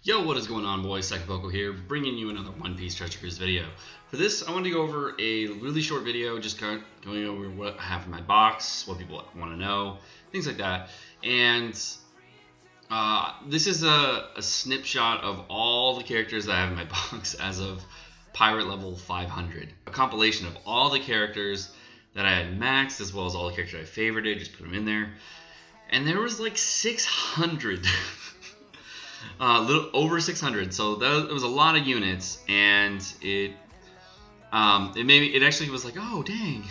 Yo, what is going on, boys? Sekapoko here, bringing you another One Piece Treasure Cruise video. For this, I wanted to go over a really short video, just kind of going over what I have in my box, what people want to know, things like that. And this is a snapshot of all the characters that I have in my box as of Pirate level 500. A compilation of all the characters that I had maxed, as well as all the characters I favorited, just put them in there. And there was like 600. A little over 600, so that was a lot of units, and it actually was like, oh dang,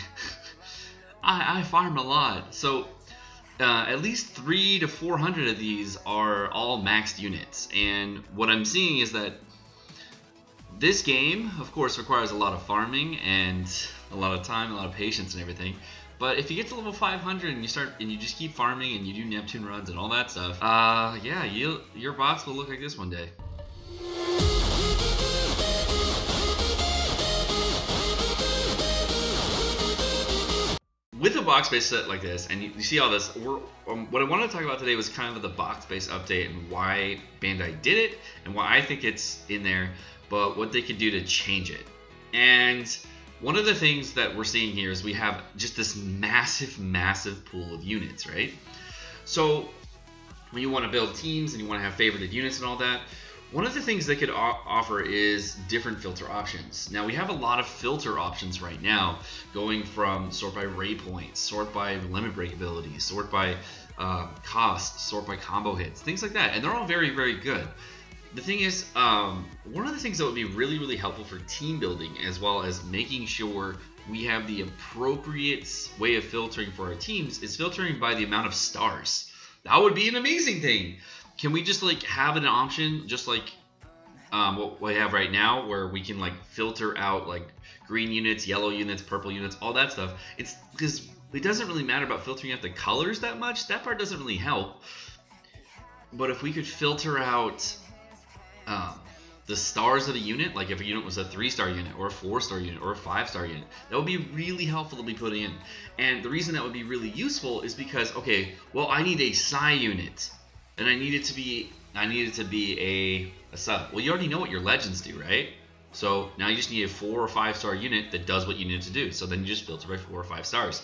I farmed a lot. So at least 300 to 400 of these are all maxed units, and what I'm seeing is that this game, of course, requires a lot of farming and a lot of time, a lot of patience and everything. But if you get to level 500 and you just keep farming and you do Neptune runs and all that stuff, yeah, your box will look like this one day. With a box-based set like this, and you see all this, what I wanted to talk about today was kind of the box-based update and why Bandai did it and why I think it's in there, but what they could do to change it. And one of the things that we're seeing here is we have just this massive pool of units, right? So when you want to build teams and you want to have favorited units and all that, one of the things they could offer is different filter options. Now we have a lot of filter options right now, going from sort by ray points, sort by limit break abilities, sort by cost, sort by combo hits, things like that, and they're all very good. The thing is, one of the things that would be really helpful for team building, as well as making sure we have the appropriate way of filtering for our teams, is filtering by the amount of stars. That would be an amazing thing. Can we just like have an option, just like what we have right now, where we can like filter out like green units, yellow units, purple units, all that stuff? It's because it doesn't really matter about filtering out the colors that much. That part doesn't really help. But if we could filter out the stars of the unit, like if a unit was a 3-star unit or a 4-star unit or a 5-star unit, that would be really helpful to be putting in. And the reason that would be really useful is because, okay, well, I need a Psi unit, and I need it to be a sub. Well, you already know what your legends do, right? So now you just need a 4 or 5-star unit that does what you need it to do. So then you just filter by 4 or 5 stars.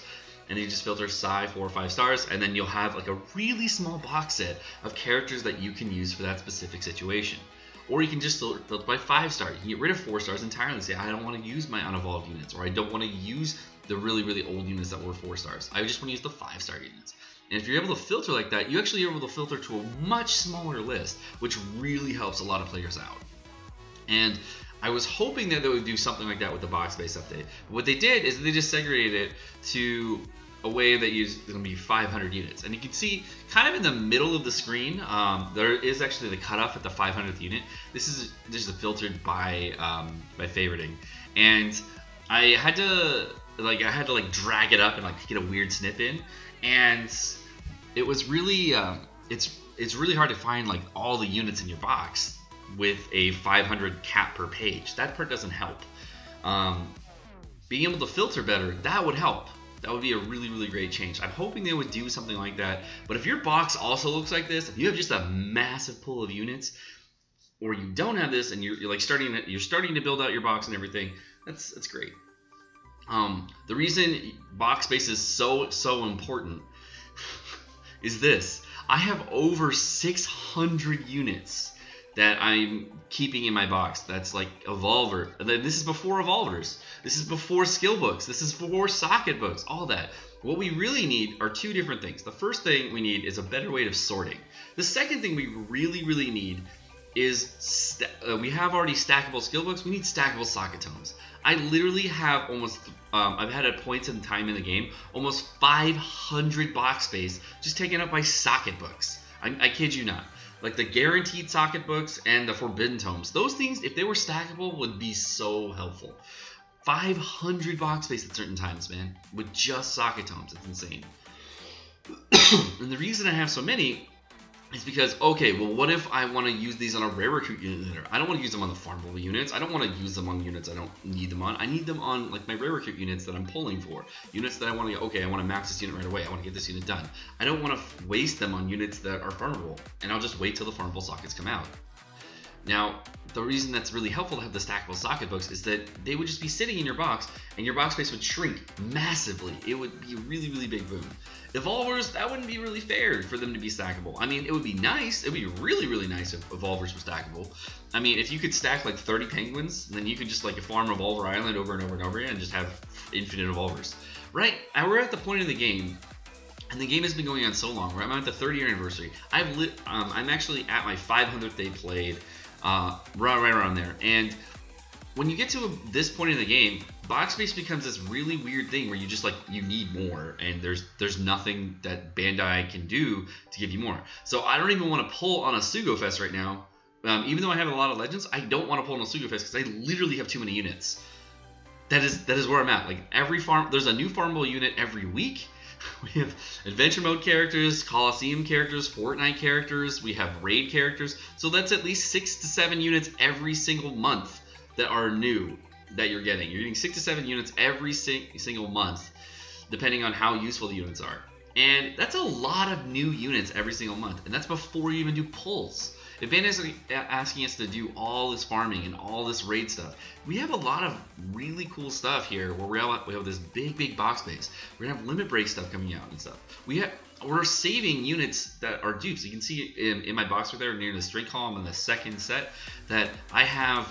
And you just filter Psi 4 or 5 stars, and then you'll have like a really small box set of characters that you can use for that specific situation. Or you can just filter by 5 stars. You can get rid of 4 stars entirely and say, I don't want to use my unevolved units, or I don't want to use the really old units that were 4 stars. I just want to use the 5-star units. And if you're able to filter like that, you actually are able to filter to a much smaller list, which really helps a lot of players out. And I was hoping that they would do something like that with the box-based update. But what they did is they just segregated it to a way that is going to be 500 units. And you can see kind of in the middle of the screen, there is actually the cutoff at the 500th unit. This is filtered by favoriting. And I had to drag it up and like get a weird snip in. And it was really, it's really hard to find like all the units in your box with a 500 cap per page. That part doesn't help. Being able to filter better, that would help. That would be a really great change. I'm hoping they would do something like that. But if your box also looks like this, if you have just a massive pool of units, or you don't have this and you're starting to build out your box and everything, that's great. The reason box space is so important is this. I have over 600 units that I'm keeping in my box. That's like Evolver. This is before Evolvers. This is before skill books. This is before socket books, all that. What we really need are two different things. The first thing we need is a better way of sorting. The second thing we really need is we have already stackable skill books. We need stackable socket tomes. I literally have almost, I've had at points in time in the game, almost 500 box space just taken up by socket books. I kid you not. Like the guaranteed socket books and the forbidden tomes. Those things, if they were stackable, would be so helpful. 500 box space at certain times, man, with just socket tomes. It's insane. And the reason I have so many is because, okay, well, what if I want to use these on a rare recruit unit later? I don't want to use them on the farmable units. I don't want to use them on units I don't need them on. I need them on like my rare recruit units that I'm pulling for. Units that I want to, okay, I want to max this unit right away. I want to get this unit done. I don't want to waste them on units that are farmable, and I'll just wait till the farmable sockets come out. Now, the reason that's really helpful to have the stackable socket books is that they would just be sitting in your box, and your box space would shrink massively. It would be a really, really big boom. Evolvers, that wouldn't be really fair for them to be stackable. I mean, it would be nice. It would be really, really nice if Evolvers were stackable. I mean, if you could stack like 30 penguins, then you could just like farm Evolver Island over and over and over again and just have infinite Evolvers. Right? We're at the point in the game, and the game has been going on so long. I'm at the 30-year anniversary. I'm actually at my 500th day played, right around there. And when you get to this point in the game, box space becomes this really weird thing where you just like, you need more, and there's nothing that Bandai can do to give you more. So I don't even want to pull on a Sugo Fest right now. Even though I have a lot of legends, I don't want to pull on a Sugo Fest because I literally have too many units. That is where I'm at. Like every farm, there's a new farmable unit every week. We have adventure mode characters, Coliseum characters, Fortnite characters. We have raid characters. So that's at least 6 to 7 units every single month that are new that you're getting. You're getting 6 to 7 units every single month, depending on how useful the units are. And that's a lot of new units every single month. And that's before you even do pulls. If Bandai's asking us to do all this farming and all this raid stuff, we have a lot of really cool stuff here where we have this big box base. We're gonna have limit break stuff coming out and stuff. We're saving units that are dupes. You can see in my box right there near the string column in the second set that I have,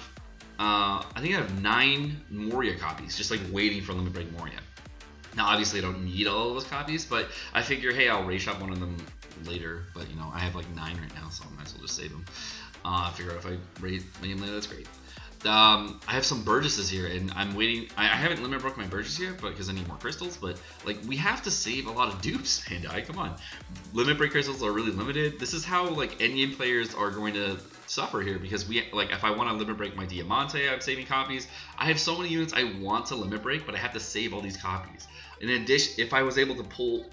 I think I have 9 Moria copies just like waiting for limit break Moria. Now obviously I don't need all of those copies, but I figure, hey, I'll raid shop one of them later, but you know, I have like 9 right now, so I might as well just save them. I figure out if I raid them later, that's great. I have some Burgesses here, and I'm waiting. I haven't limit broke my Burgess yet, but because I need more crystals. But like, we have to save a lot of dupes, Bandai. Come on, limit break crystals are really limited. This is how like endgame players are going to suffer here, because if I want to limit break my Diamante, I'm saving copies. I have so many units I want to limit break, but I have to save all these copies. In addition, if I was able to pull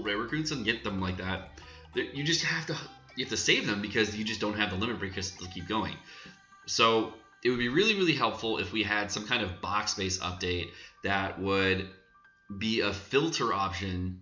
rare recruits and get them like that, you just have to save them because you just don't have the limit break crystals to keep going. So it would be really, really helpful if we had some kind of box space update that would be a filter option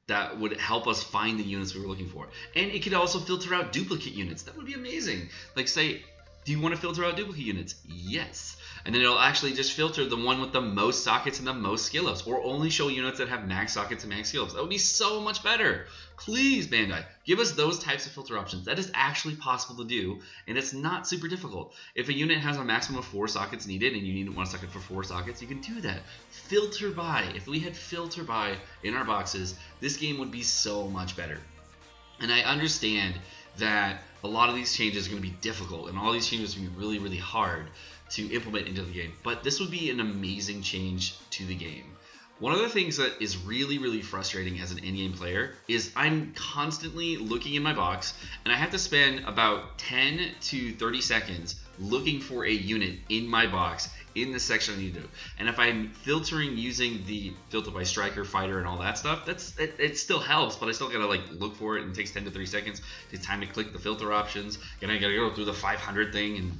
that would help us find the units we were looking for. And it could also filter out duplicate units. That would be amazing. Like, say, do you want to filter out duplicate units? Yes. And then it'll actually just filter the one with the most sockets and the most skill ups, or only show units that have max sockets and max skill ups. That would be so much better. Please, Bandai, give us those types of filter options. That is actually possible to do, and it's not super difficult. If a unit has a maximum of 4 sockets needed and you need 1 socket for 4 sockets, you can do that. Filter by. If we had filter by in our boxes, this game would be so much better. And I understand that a lot of these changes are going to be difficult, and all these changes are going to be really, really hard to implement into the game. But this would be an amazing change to the game. One of the things that is really, really frustrating as an endgame player is I'm constantly looking in my box, and I have to spend about 10 to 30 seconds looking for a unit in my box in the section I need to do. And if I'm filtering using the filter by striker, fighter, and all that stuff, it still helps, but I still gotta like look for it, and it takes 10 to 30 seconds. It's time to click the filter options, and I gotta go through the 500 thing, and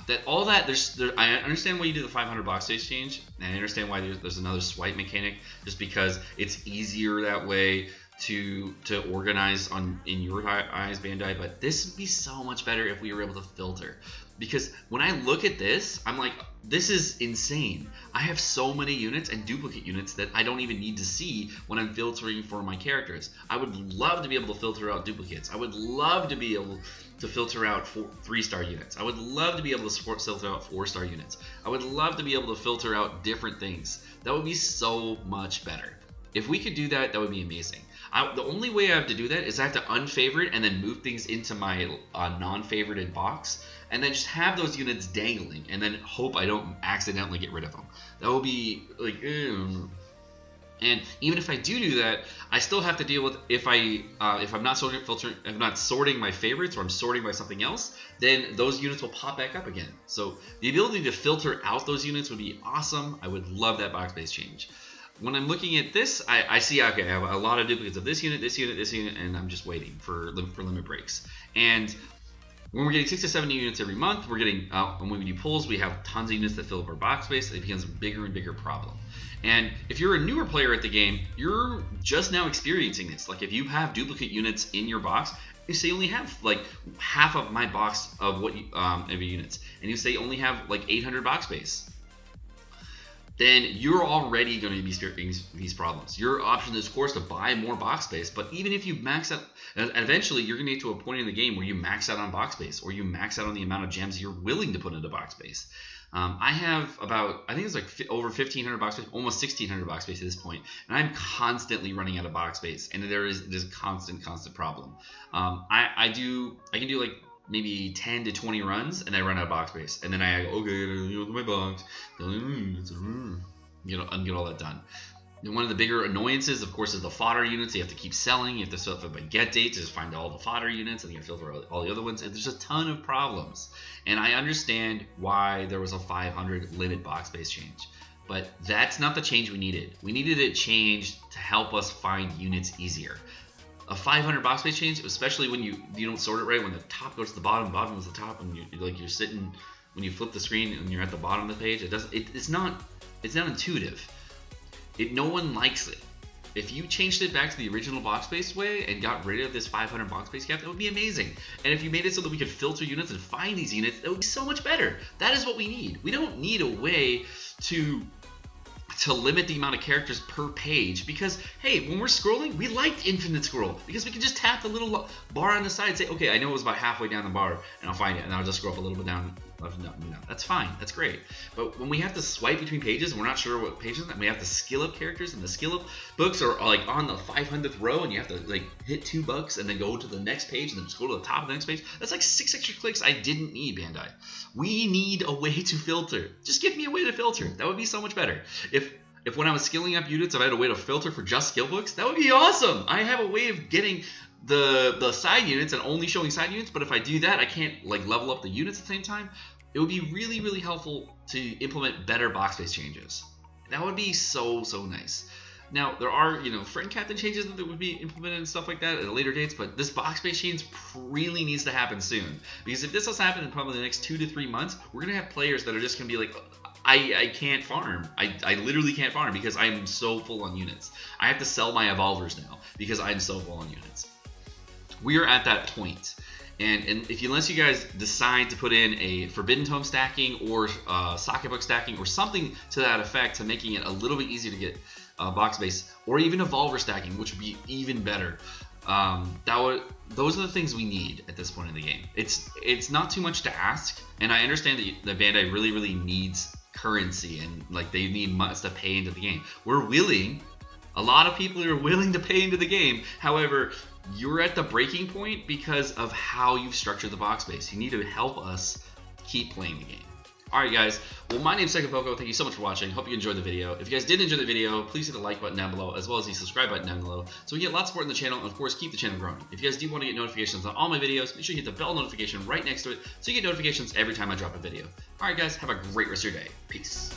I understand why you do the 500 box space change, and I understand why there's another swipe mechanic, just because it's easier that way to organize in your eyes, Bandai. But this would be so much better if we were able to filter, because when I look at this, I'm like, this is insane. I have so many units and duplicate units that I don't even need to see when I'm filtering for my characters. I would love to be able to filter out duplicates. I would love to be able to filter out 3-star units. I would love to be able to filter out 4-star units. I would love to be able to filter out different things. That would be so much better. If we could do that, that would be amazing. The only way I have to do that is I have to unfavorite and then move things into my non-favorited box, and then just have those units dangling, and then hope I don't accidentally get rid of them. That would be like, And even if I do that, I still have to deal with if I'm not sorting my favorites, or I'm sorting by something else, then those units will pop back up again. So the ability to filter out those units would be awesome. I would love that box base change. When I'm looking at this, I see, okay, I have a lot of duplicates of this unit, this unit, this unit, and I'm just waiting for limit breaks. And when we're getting 6 to 7 units every month, we're getting, when we do pulls, we have tons of units that fill up our box space. It becomes a bigger and bigger problem. And if you're a newer player at the game, you're just now experiencing this. Like, if you have duplicate units in your box, You say you only have like half of my box of what you, of your units, and you say you only have like 800 box space, then you're already going to be experiencing these problems. Your option is, of course, to buy more box space, but even if you max out, eventually you're going to get to a point in the game where you max out on box space, or you max out on the amount of gems you're willing to put into box space. I have about, I think it's like over 1,500 box space, almost 1,600 box space at this point, and I'm constantly running out of box space, and there is this constant problem. I can do like maybe 10 to 20 runs, and I run out of box space, and then I go, okay, you know, my box, you know, and get all that done. And one of the bigger annoyances, of course, is the fodder units. You have to keep selling. You have to filter by get date to just find all the fodder units, and you have to filter all the other ones. And there's a ton of problems. And I understand why there was a 500 limit box space change, but that's not the change we needed. We needed a change to help us find units easier. A 500 box space change, especially when you don't sort it right, when the top goes to the bottom goes to the top, and you're sitting, when you flip the screen and you're at the bottom of the page, it's not intuitive. No one likes it. If you changed it back to the original box space way and got rid of this 500 box space cap, that would be amazing. And if you made it so that we could filter units and find these units, that would be so much better. That is what we need. We don't need a way to limit the amount of characters per page, because hey, when we're scrolling, we liked infinite scroll because we can just tap the little bar on the side and say, okay, I know it was about halfway down the bar, and I'll find it, and I'll just scroll up a little bit down. No, that's fine, that's great. But when we have to swipe between pages and we're not sure what pages, and we have to skill up characters, and the skill up books are like on the 500th row, and you have to like hit $2 and then go to the next page and then just go to the top of the next page. That's like 6 extra clicks I didn't need, Bandai. We need a way to filter. Just give me a way to filter. That would be so much better. If when I was skilling up units, if I had a way to filter for just skill books, that would be awesome. I have a way of getting the side units and only showing side units, but if I do that, I can't like level up the units at the same time. It would be really, really helpful to implement better box space changes. That would be so nice. Now, there are, you know, friend captain changes that would be implemented and stuff like that at later dates, but this box space change really needs to happen soon. Because if this does happen in probably the next 2 to 3 months, we're going to have players that are just going to be like, I can't farm. I literally can't farm because I'm so full on units. I have to sell my evolvers now because I'm so full on units. We are at that point. And unless you guys decide to put in a Forbidden Tome stacking or Sekapoko stacking or something to that effect, to making it a little bit easier to get box space, or even Evolver stacking, which would be even better. Those are the things we need at this point in the game. It's not too much to ask, and I understand that the Bandai really needs currency, and like they need money to pay into the game. We're willing. A lot of people are willing to pay into the game. However, you're at the breaking point because of how you've structured the box space. You need to help us keep playing the game. Alright guys, well my name's Sekapoko, thank you so much for watching, hope you enjoyed the video. If you guys did enjoy the video, please hit the like button down below, as well as the subscribe button down below, so we get lots of support in the channel, and of course keep the channel growing. If you guys do want to get notifications on all my videos, make sure you hit the bell notification right next to it, so you get notifications every time I drop a video. Alright guys, have a great rest of your day. Peace.